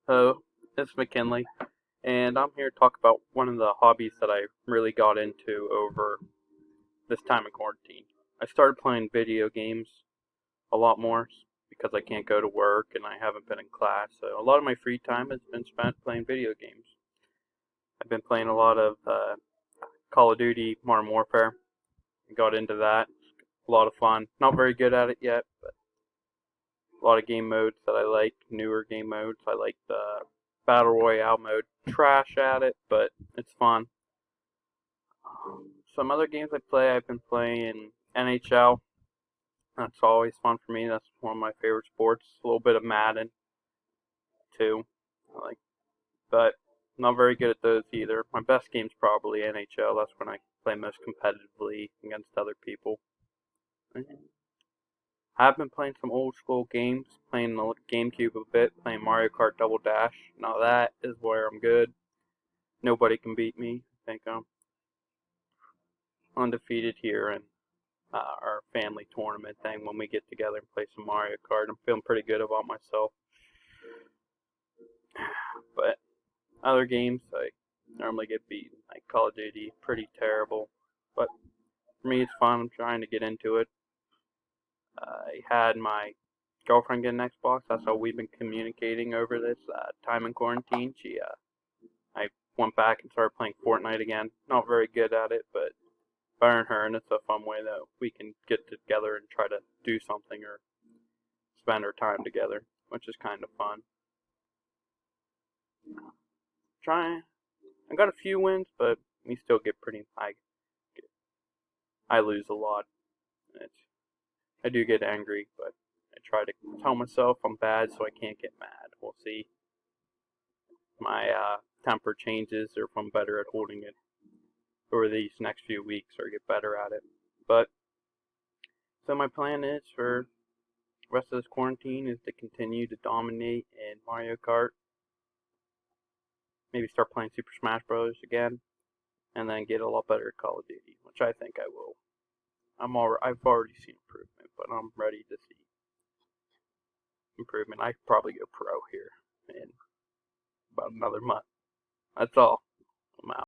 Hello, it's McKinley, and I'm here to talk about one of the hobbies that I really got into over this time of quarantine. I started playing video games a lot more because I can't go to work and I haven't been in class, so a lot of my free time has been spent playing video games. I've been playing a lot of Call of Duty Modern Warfare. I got into that. A lot of fun. Not very good at it yet, but a lot of game modes that I like, newer game modes. I like the Battle Royale mode. Trash at it, but it's fun. Some other games I play, I've been playing NHL. That's always fun for me. That's one of my favorite sports. A little bit of Madden too. I like, but not very good at those either. My best game's probably NHL. That's when I play most competitively against other people. I've been playing some old school games, playing the GameCube a bit, playing Mario Kart Double Dash. Now that is where I'm good. Nobody can beat me. I think I'm undefeated here in our family tournament thing when we get together and play some Mario Kart. I'm feeling pretty good about myself. But other games, I normally get beaten. Like Call of Duty, pretty terrible. But for me, it's fun. I'm trying to get into it. I had my girlfriend get an Xbox. That's how we've been communicating over this time in quarantine. I went back and started playing Fortnite again. Not very good at it, but better than her, and it's a fun way that we can get together and try to do something or spend our time together, which is kind of fun. Trying, I got a few wins, but we still get pretty. I lose a lot. It's, I do get angry, but I try to tell myself I'm bad so I can't get mad. We'll see. My temper changes, or if I'm better at holding it over these next few weeks, or get better at it. But so my plan is for the rest of this quarantine is to continue to dominate in Mario Kart. Maybe start playing Super Smash Bros. Again, and then get a lot better at Call of Duty, which I think I will. I've already seen improvement, but I'm ready to see improvement. I could probably go pro here in about another month. That's all. I'm out.